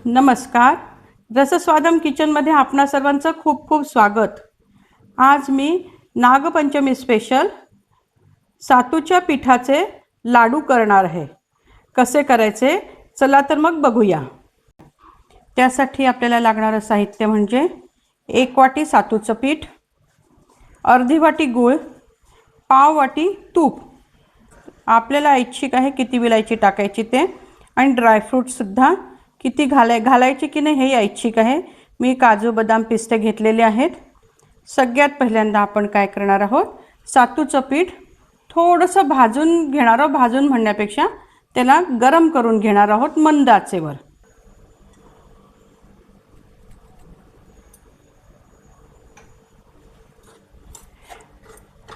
नमस्कार, रसस्वादम किचनमध्ये आपणा सर्वांचं खूप खूप स्वागत। आज मी नागपंचमी स्पेशल सातूच्या पिठाचे लाडू करणार आहे। कसे करायचे चला तर मग बघूया। त्यासाठी आपल्याला लागणारे साहित्य म्हणजे 1 वाटी सातूचं पीठ, अर्धी वाटी गूळ, पाव वाटी तूप, आपल्याला ऐच्छिक आहे किती विलायची टाकायची ते, आणि ड्रायफ्रूट सुद्धा किती घालायचे की नाही हे ऐच्छिक आहे। मी काजू बदाम पिस्ते घेतलेले आहेत। सगळ्यात पहिल्यांदा आपण काय करणार आहोत, सातूचं पीठ थोडंसं भाजून घेणार आहोत। भाजून म्हणण्यापेक्षा त्याला गरम करून घेणार आहोत मंद आचेवर।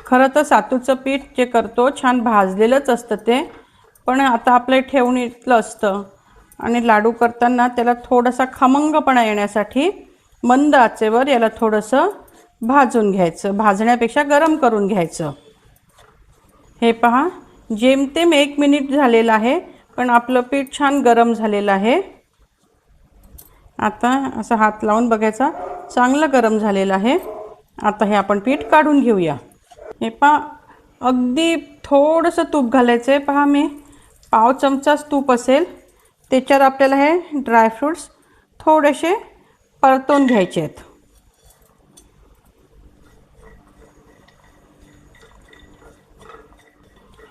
खरं तर सातूचं पीठ जे करतो छान भाजलेलंच असतं ते, पण आता आपले ठेवून इतलं असतं आणि लाडू करताना त्याला थोडासा खमंगपणा येण्यासाठी मंद आचेवर याला थोडंसं भाजून घ्यायचं। भाजण्यापेक्षा गरम करून घ्यायचं। हे पहा, जेमतेम 1 मिनिट झालेलं आहे, पण आपलं पीठ छान गरम झालेलं आहे। आता असं हात लावून बघायचा, चांगलं गरम झालेलं आहे। आता हे आपण पीठ काढून घेऊया। हे पहा, अगदी थोडंसं तूप घालायचं आहे। पहा, मी पाव चमचाच तूप असेल त्याच्यावर आपल्याला हे ड्रायफ्रूट्स थोडेसे परतून घ्यायचे आहेत।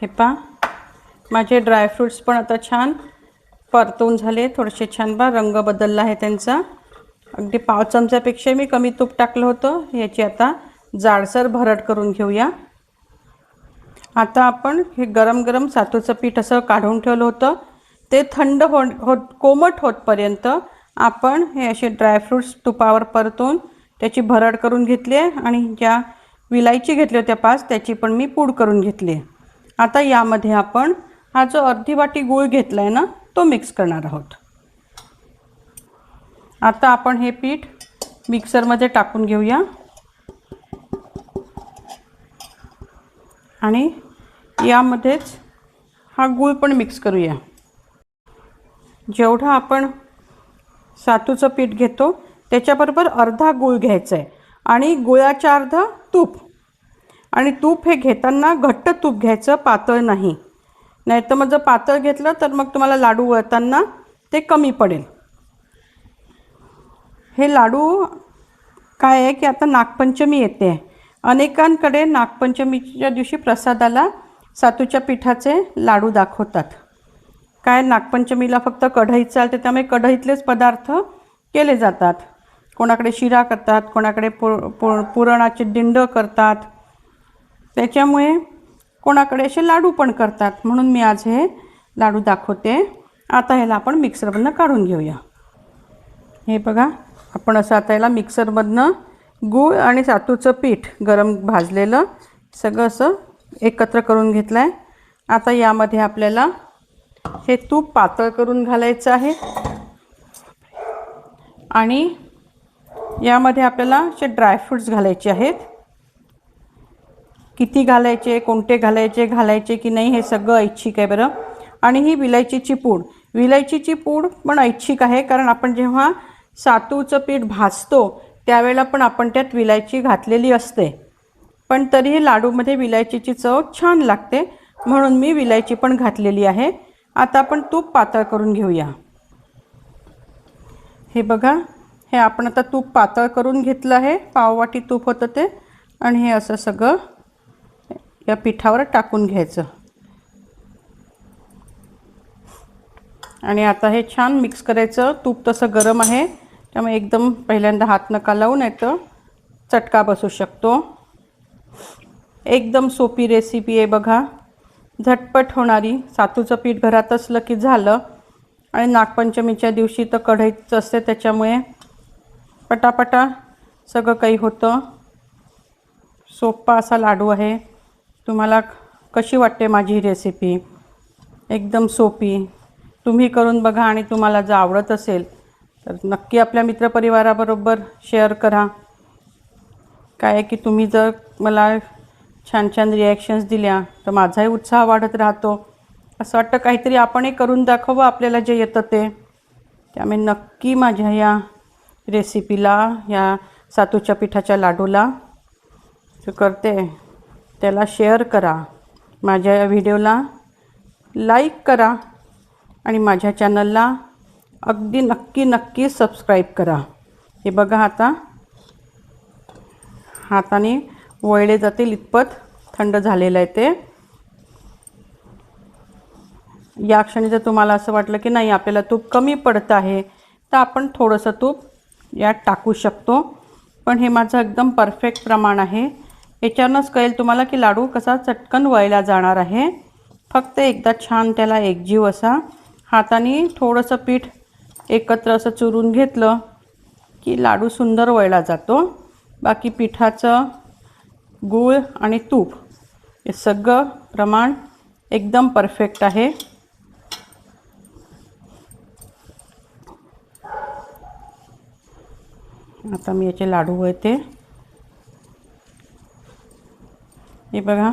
हे पहा, माझे ड्रायफ्रूट्स पण आता छान परतून झाले, थोडेसे छान रंग बदलला आहे त्यांचा। अगदी पाव चमच्यापेक्षा मी कमी तूप टाकलं होतं। याची आता जाडसर भरड करून घेऊया। आता आपण हे गरम गरम सातूचं पीठ असं काढून ठेवलं होतं, ते थंड कोमट होतपर्यंत आपण हे असे ड्रायफ्रूट्स तुपावर परतून त्याची भरड करून घेतली आहे, आणि ज्या विलायची घेतली होत्या 5 त्याची पण मी पूड करून घेतली आहे। आता यामध्ये आपण हा जो अर्धी वाटी गूळ घेतला आहे ना, तो मिक्स करणार आहोत। आता आपण हे पीठ मिक्सरमध्ये टाकून घेऊया आणि यामध्येच हा गूळ पण मिक्स करूया। जेवढा आपण सातूचं पीठ घेतो त्याच्याबरोबर अर्धा गूळ घ्यायचा आहे, आणि गुळाच्या अर्धा तूप। आणि तूप हे घेताना घट्ट तूप घ्यायचं, पातळ नाही, नाहीतर मग जर पातळ घेतलं तर मग तुम्हाला लाडू वळताना ते कमी पडेल। हे लाडू काय आहे की आता नागपंचमी येते आहे, अनेकांकडे नागपंचमीच्या दिवशी प्रसादाला सातूच्या पिठाचे लाडू दाखवतात। काय नागपंचमीला फक्त कढईत चालते, त्यामुळे कढईतलेच पदार्थ केले जातात। कोणाकडे शिरा करतात, कोणाकडे पुरणाचे डिंड करतात, त्याच्यामुळे कोणाकडे असे लाडू पण करतात, म्हणून मी आज हे लाडू दाखवते। आता ह्याला आपण मिक्सरमधनं काढून घेऊया। हे बघा, आपण असं आता याला मिक्सरमधनं गूळ आणि सातूचं पीठ गरम भाजलेलं सगळं असं एकत्र करून घेतलं आहे। आता यामध्ये आपल्याला हे तूप पातळ करून घालायचं आहे, आणि यामध्ये आपल्याला असे ड्रायफ्रूट्स घालायचे आहेत। किती घालायचे, कोणते घालायचे की नाही हे सगळं ऐच्छिक आहे बरं। आणि ही विलायचीची पूड पण ऐच्छिक आहे, कारण आपण जेव्हा सातूचं पीठ भाजतो त्यावेळेला पण आपण त्यात विलायची घातलेली असते, पण तरीही लाडूमध्ये विलायचीची चव छान लागते, म्हणून मी विलायची पण घातलेली आहे। आता आपण तूप पातळ करून घेऊया। हे बघा, हे आपण आता तूप पातळ करून घेतलं आहे, पाव वाटी तूप होतं ते, आणि हे असं सगळं या पिठावर टाकून घ्यायचं। आणि आता हे छान मिक्स करायचं। तूप तसं गरम आहे, त्यामुळे एकदम पहिल्यांदा हात नका लावू, नाही तर चटका बसू शकतो। एकदम सोपी रेसिपी आहे बघा, झटपट होणारी। सातूचं पीठ घरात असलं की झालं, आणि नागपंचमीच्या दिवशी तर कढईच असते, त्याच्यामुळे पटापटा सगळं काही होतं। सोपा असा लाडू आहे। तुम्हाला कशी वाटते माझी रेसिपी? एकदम सोपी। तुम्ही करून बघा, आणि तुम्हाला जर आवडत असेल तर नक्की आपल्या मित्रपरिवाराबरोबर शेअर करा। काय आहे की तुम्ही जर मला छान छान रिॲक्शन्स दिल्या तर माझाही उत्साह वाढत राहतो. असं वाटतं काहीतरी आपणही करून दाखवावं आपल्याला जे येतं ते. त्यामुळे नक्की माझ्या या रेसिपीला, या सातूच्या पिठाच्या लाडूला जो करते त्याला शेअर करा, माझ्या या व्हिडिओला लाईक करा आणि माझ्या चॅनलला अगदी नक्की सबस्क्राईब करा. हे बघा आता हाताने वळले जातील इतपत थंड झालेलं आहे ते. या क्षणी जर तुम्हाला असं वाटलं की नाही आपल्याला तूप कमी पडतं आहे तर आपण थोडंसं तूप यात टाकू शकतो. पण हे माझं एकदम परफेक्ट प्रमाण आहे. याच्यावरूनच कळेल तुम्हाला की लाडू कसा चटकन वळला जाणार आहे. फक्त एकदा छान त्याला एकजीव असा हाताने थोडंसं पीठ एकत्र असं चुरून घेतलं की लाडू सुंदर वळला जातो. बाकी पिठाचं, गूळ आणि तूप हे सगळं प्रमाण एकदम परफेक्ट आहे. आता मी याचे लाडू वळते. हे बघा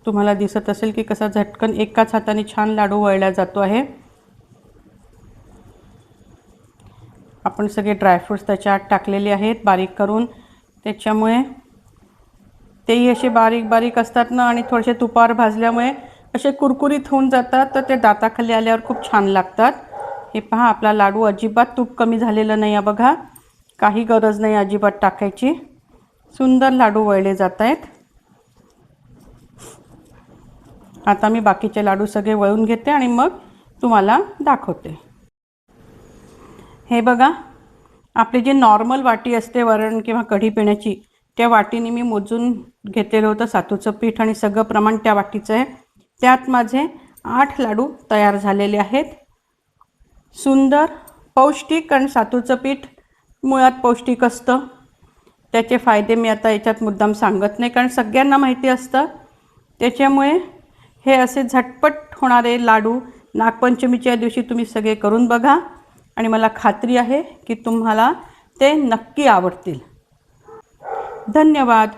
तुम्हाला दिसत असेल की कसा झटकन एकाच हाताने छान लाडू वळला जातो आहे. आपण सगळे ड्रायफ्रूट्स त्याच्यात टाकलेले आहेत बारीक करून, त्याच्यामुळे तेही असे बारीक बारीक असतात ना आणि थोडेसे तुपावर भाजल्यामुळे असे कुरकुरीत होऊन जातात, तर ते दाताखाली आल्यावर खूप छान लागतात. हे पहा आपला लाडू अजिबात तूप कमी झालेलं नाही आहे बघा. काही गरज नाही अजिबात टाकायची. सुंदर लाडू वळले जात आहेत. आता मी बाकीचे लाडू सगळे वळून घेते आणि मग तुम्हाला दाखवते. हे बघा आपली जी नॉर्मल वाटी असते वरण किंवा कढी पिण्याची, त्या वाटीने मी मोजून घेतलेलं होतं सातूचं पीठ आणि सगळं प्रमाण त्या वाटीचं आहे. त्यात माझे 8 लाडू तयार झालेले आहेत. सुंदर पौष्टिक, आणि सातूचं पीठ मुळात पौष्टिक असतं. त्याचे फायदे मी आता याच्यात मुद्दाम सांगत नाही कारण सगळ्यांना माहिती असतं. त्याच्यामुळे हे असे झटपट होणारे लाडू नागपंचमीच्या दिवशी तुम्ही सगळे करून बघा आणि मला खात्री आहे की तुम्हाला ते नक्की आवडतील. धन्यवाद.